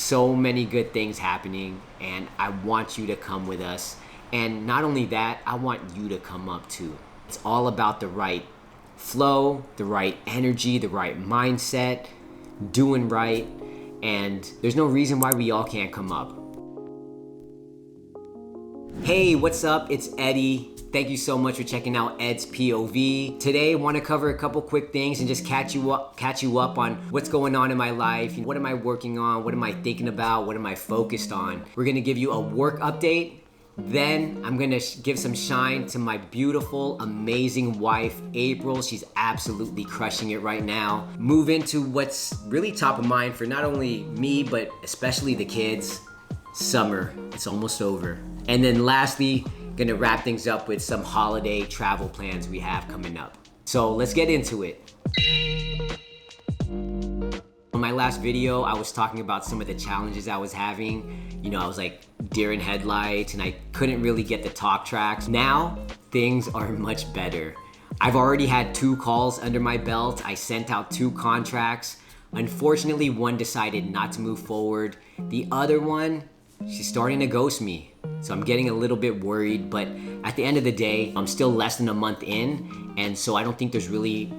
so many good things happening, and I want you to come with us. And not only that, I want you to come up too. It's all about the right flow, the right energy, the right mindset, doing right, and there's no reason why we all can't come up. Hey, what's up? It's Eddie. Thank you so much for checking out Ed's POV. Today, I want to cover a couple quick things and just catch you up on what's going on in my life. What am I working on? What am I thinking about? What am I focused on? We're going to give you a work update. Then I'm going to give some shine to my beautiful, amazing wife, April. She's absolutely crushing it right now. Move into what's really top of mind for not only me, but especially the kids. Summer, it's almost over. And then lastly, gonna wrap things up with some holiday travel plans we have coming up. So let's get into it. In my last video, I was talking about some of the challenges I was having. I was like deer in headlights and I couldn't really get the talk tracks. Now, things are much better. I've already had 2 calls under my belt. I sent out 2 contracts. Unfortunately, one decided not to move forward. The other one, she's starting to ghost me. So I'm getting a little bit worried, but at the end of the day, I'm still less than a month in, and so I don't think there's really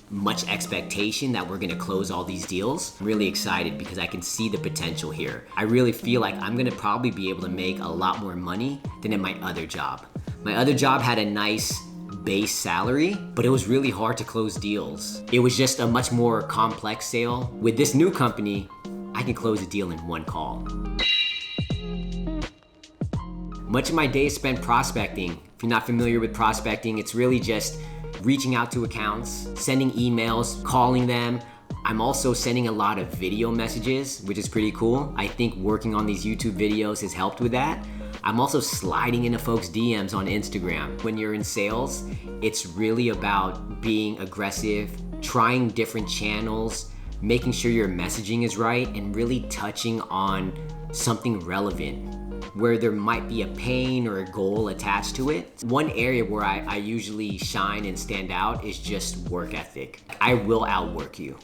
much expectation that we're gonna close all these deals. I'm really excited because I can see the potential here. I really feel like I'm gonna probably be able to make a lot more money than in my other job. My other job had a nice base salary, but it was really hard to close deals. It was just a much more complex sale. With this new company, I can close a deal in 1 call. Much of my day is spent prospecting. If you're not familiar with prospecting, it's really just reaching out to accounts, sending emails, calling them. I'm also sending a lot of video messages, which is pretty cool. I think working on these YouTube videos has helped with that. I'm also sliding into folks' DMs on Instagram. When you're in sales, it's really about being aggressive, trying different channels, making sure your messaging is right, and really touching on something relevant where there might be a pain or a goal attached to it. One area where I usually shine and stand out is just work ethic. I will outwork you.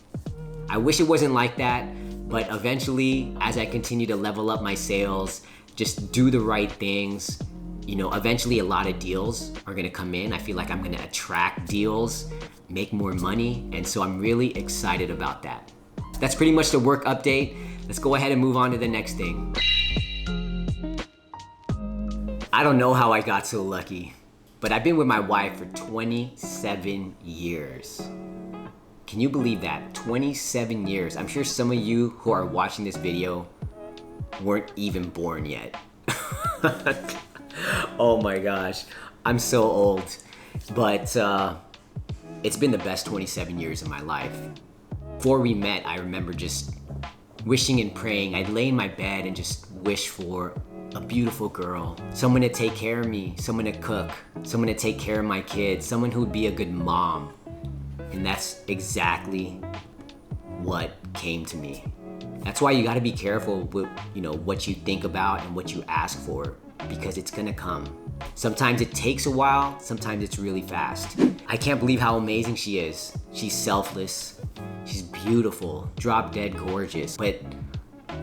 I wish it wasn't like that, but eventually, as I continue to level up my sales, just do the right things, eventually a lot of deals are gonna come in. I feel like I'm gonna attract deals, make more money, and so I'm really excited about that. That's pretty much the work update. Let's go ahead and move on to the next thing. I don't know how I got so lucky, but I've been with my wife for 27 years. Can you believe that? 27 years. I'm sure some of you who are watching this video weren't even born yet. Oh my gosh, I'm so old. But it's been the best 27 years of my life. Before we met, I remember just wishing and praying. I'd lay in my bed and just wish for a beautiful girl, someone to take care of me, someone to cook, someone to take care of my kids, someone who would be a good mom. And that's exactly what came to me. That's why you gotta be careful with what you think about and what you ask for, because it's gonna come. Sometimes it takes a while, sometimes it's really fast. I can't believe how amazing she is. She's selfless, she's beautiful, drop dead gorgeous, but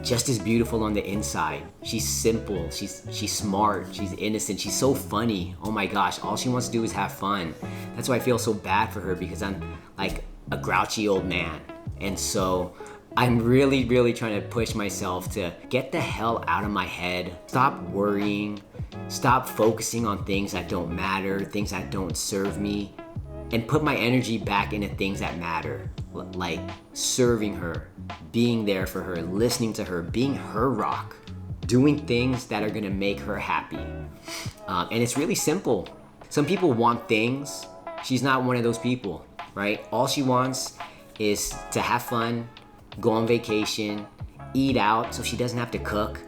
just as beautiful on the inside. She's simple, she's smart, she's innocent, she's so funny. Oh my gosh, all she wants to do is have fun. That's why I feel so bad for her, because I'm like a grouchy old man. And so I'm really, really trying to push myself to get the hell out of my head, stop worrying, stop focusing on things that don't matter, things that don't serve me, and put my energy back into things that matter, like serving her, being there for her, listening to her, being her rock, doing things that are gonna make her happy. And it's really simple. Some people want things. She's not one of those people, right? All she wants is to have fun, go on vacation, eat out so she doesn't have to cook,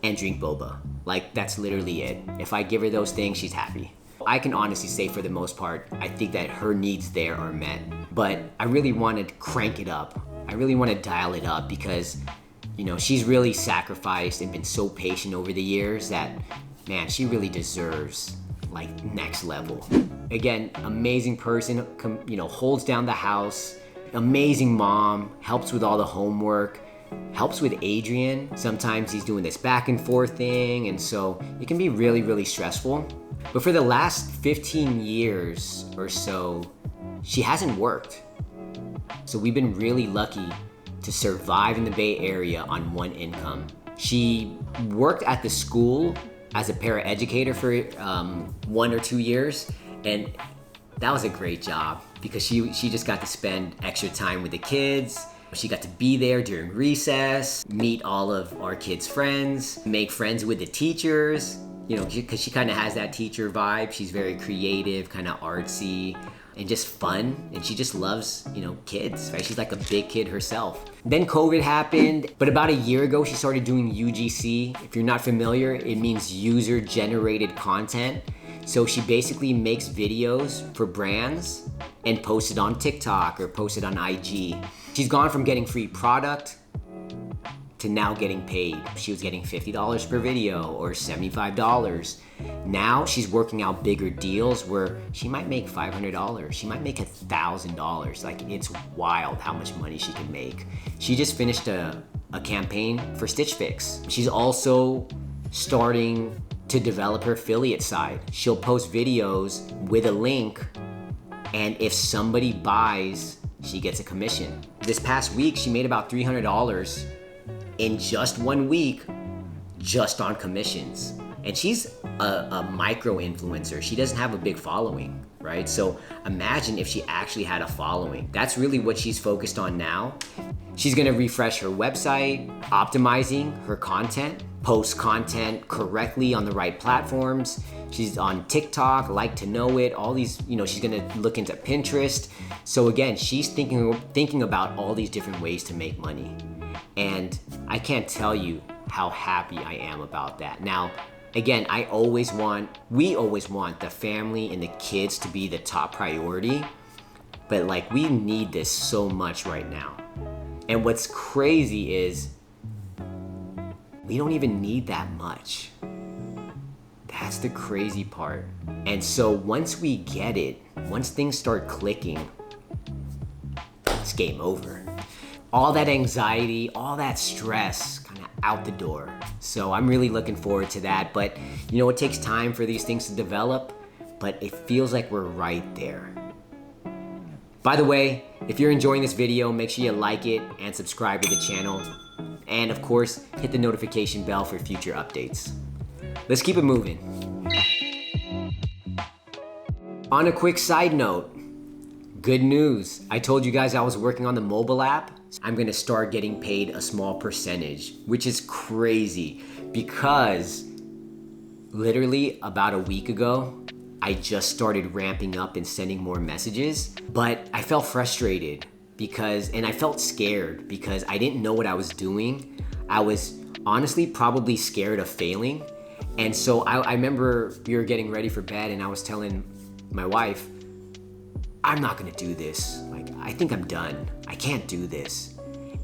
and drink boba. Like, that's literally it. If I give her those things, she's happy. I can honestly say for the most part, I think that her needs there are met. But I really want to crank it up. I really want to dial it up because, she's really sacrificed and been so patient over the years that, man, she really deserves like next level. Again, amazing person, holds down the house, amazing mom, helps with all the homework, helps with Adrian. Sometimes he's doing this back and forth thing, and so it can be really, really stressful. But for the last 15 years or so, she hasn't worked. So we've been really lucky to survive in the Bay Area on one income. She worked at the school as a paraeducator for 1 or 2 years, and that was a great job because she just got to spend extra time with the kids. She got to be there during recess, meet all of our kids' friends, make friends with the teachers, you know, because she kind of has that teacher vibe. She's very creative, kind of artsy, and just fun, and she just loves, you know, kids, right? She's like a big kid herself. Then COVID happened, but about a year ago, she started doing UGC. If you're not familiar, it means user-generated content. So she basically makes videos for brands and posts it on TikTok or posts it on IG. She's gone from getting free product to now getting paid. She was getting $50 per video or $75. Now she's working out bigger deals where she might make $500. She might make $1,000. Like, it's wild how much money she can make. She just finished a campaign for Stitch Fix. She's also starting to develop her affiliate side. She'll post videos with a link, and if somebody buys, she gets a commission. This past week, she made about $300 in just 1 week, just on commissions. And she's a micro influencer. She doesn't have a big following, right? So imagine if she actually had a following. That's really what she's focused on now. She's gonna refresh her website, optimizing her content, post content correctly on the right platforms. She's on TikTok, Like to Know It, all these, you know, she's gonna look into Pinterest. So again, she's thinking about all these different ways to make money. And I can't tell you how happy I am about that. Now, again, we always want the family and the kids to be the top priority, but like, we need this so much right now. And what's crazy is we don't even need that much. That's the crazy part. And so once we get it, once things start clicking, it's game over. All that anxiety, all that stress, kind of out the door. So I'm really looking forward to that. But you know, it takes time for these things to develop, but it feels like we're right there. By the way, if you're enjoying this video, make sure you like it and subscribe to the channel. And of course, hit the notification bell for future updates. Let's keep it moving. On a quick side note, good news. I told you guys I was working on the mobile app. I'm gonna start getting paid a small percentage, which is crazy because literally about a week ago, I just started ramping up and sending more messages, but I felt frustrated and I felt scared because I didn't know what I was doing. I was honestly probably scared of failing. And so I remember we were getting ready for bed and I was telling my wife, I'm not gonna do this. Like, I think I'm done. I can't do this.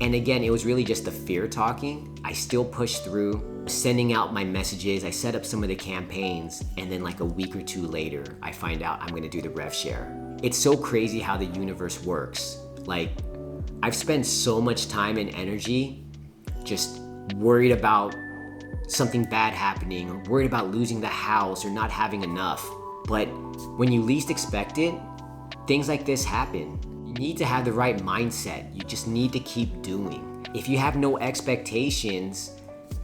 And again, it was really just the fear talking. I still pushed through, sending out my messages. I set up some of the campaigns, and then like a week or two later, I find out I'm gonna do the rev share. It's so crazy how the universe works. Like, I've spent so much time and energy just worried about something bad happening, or worried about losing the house or not having enough. But when you least expect it, things like this happen. You need to have the right mindset. You just need to keep doing. If you have no expectations,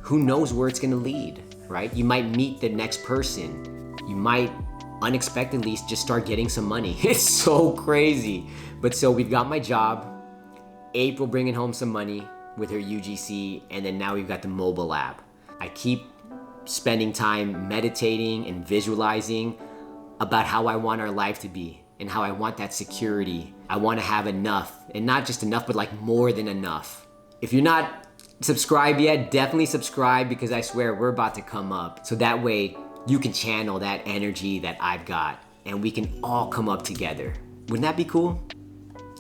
who knows where it's gonna lead, right? You might meet the next person. You might unexpectedly just start getting some money. It's so crazy. But so we've got my job, April bringing home some money with her UGC, and then now we've got the mobile app. I keep spending time meditating and visualizing about how I want our life to be and how I want that security. I want to have enough, and not just enough, but like more than enough. If you're not subscribed yet, definitely subscribe, because I swear we're about to come up. So that way you can channel that energy that I've got and we can all come up together. Wouldn't that be cool?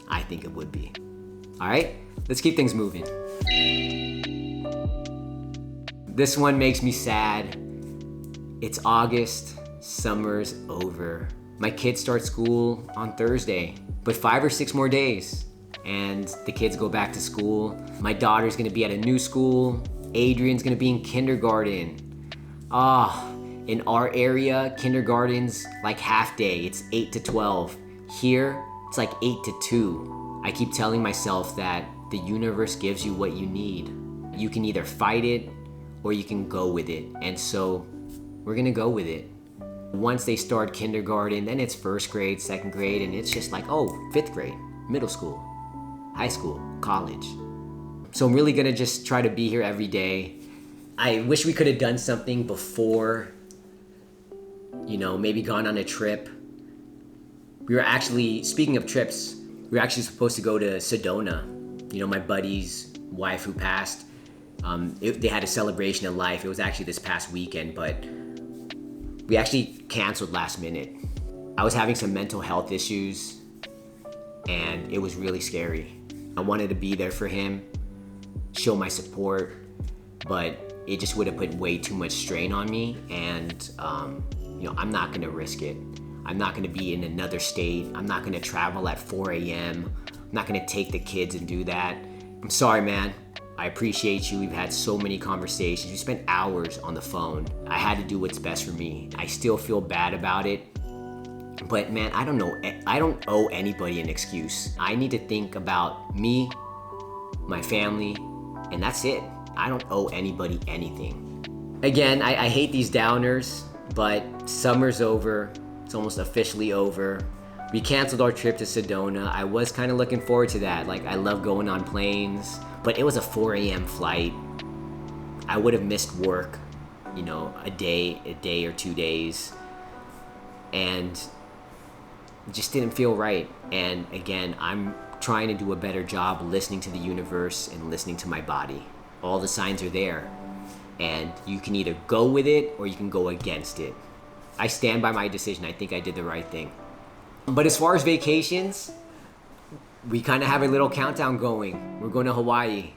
I think it would be. All right, let's keep things moving. This one makes me sad. It's August, summer's over. My kids start school on Thursday, but 5 or 6 more days, and the kids go back to school. My daughter's gonna be at a new school. Adrian's gonna be in kindergarten. In our area, kindergarten's like half day. It's 8 to 12. Here, it's like 8 to 2. I keep telling myself that the universe gives you what you need. You can either fight it or you can go with it. And so we're gonna go with it. Once they start kindergarten, then it's first grade, second grade, and it's just like, oh, fifth grade, middle school, high school, college. So I'm really gonna just try to be here every day. I wish we could have done something before, maybe gone on a trip. We were actually, speaking of trips, we were actually supposed to go to Sedona. My buddy's wife who passed, they had a celebration of life. It was actually this past weekend, but we actually canceled last minute. I was having some mental health issues and it was really scary. I wanted to be there for him, show my support, but it just would have put way too much strain on me, and I'm not gonna risk it. I'm not gonna be in another state. I'm not gonna travel at 4 a.m. I'm not gonna take the kids and do that. I'm sorry, man. I appreciate you. We've had so many conversations. We spent hours on the phone. I had to do what's best for me. I still feel bad about it, but man, I don't owe anybody an excuse. I need to think about me, my family, and that's it. I don't owe anybody anything. Again, I hate these downers, but summer's over. It's almost officially over. We canceled our trip to Sedona. I was kind of looking forward to that. Like, I love going on planes, but it was a 4 a.m. flight. I would have missed work, a day or 2 days, and it just didn't feel right. And again, I'm trying to do a better job listening to the universe and listening to my body. All the signs are there, and you can either go with it or you can go against it. I stand by my decision. I think I did the right thing. But as far as vacations, we kind of have a little countdown going. We're going to Hawaii.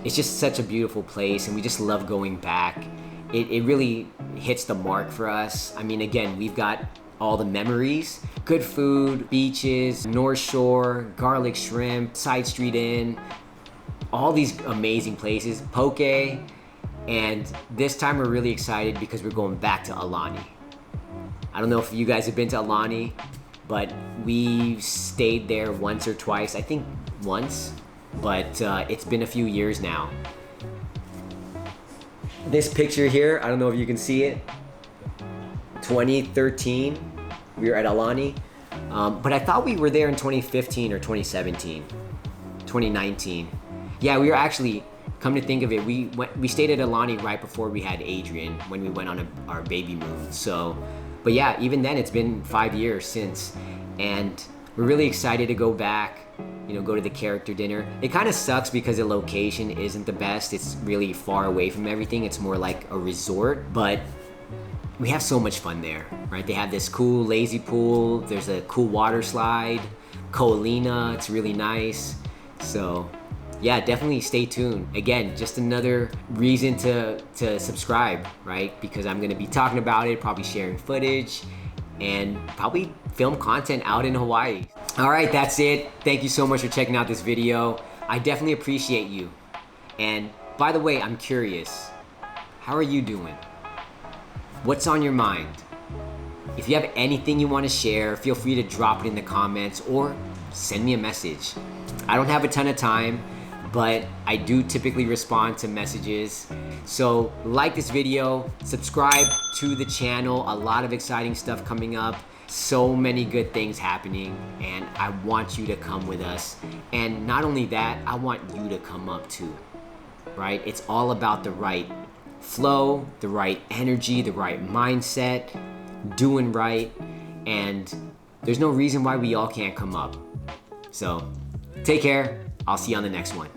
It's just such a beautiful place, and we just love going back. It really hits the mark for us. I mean, again, we've got all the memories, good food, beaches, North Shore, garlic shrimp, Side Street Inn, all these amazing places, poke, and this time we're really excited because we're going back to Alani. I don't know if you guys have been to Alani, but we stayed there once or twice, I think once, but it's been a few years now. This picture here, I don't know if you can see it, 2013, we were at Alani, but I thought we were there in 2015 or 2017, 2019. Yeah, we were actually, come to think of it, we stayed at Alani right before we had Adrian when we went on our baby move. So, but yeah, even then it's been 5 years since, and we're really excited to go back, go to the character dinner. It kind of sucks because the location isn't the best. It's really far away from everything. It's more like a resort, but we have so much fun there, right? They have this cool lazy pool. There's a cool water slide, Ko'olina. It's really nice. So yeah, definitely stay tuned. Again, just another reason to subscribe, right? Because I'm gonna be talking about it, probably sharing footage, and probably film content out in Hawaii. All right, that's it. Thank you so much for checking out this video. I definitely appreciate you. And by the way, I'm curious, how are you doing? What's on your mind? If you have anything you want to share, feel free to drop it in the comments or send me a message. I don't have a ton of time, but I do typically respond to messages. So like this video, subscribe to the channel, a lot of exciting stuff coming up, so many good things happening, and I want you to come with us. And not only that, I want you to come up too, right? It's all about the right flow, the right energy, the right mindset, doing right, and there's no reason why we all can't come up. So take care. I'll see you on the next one.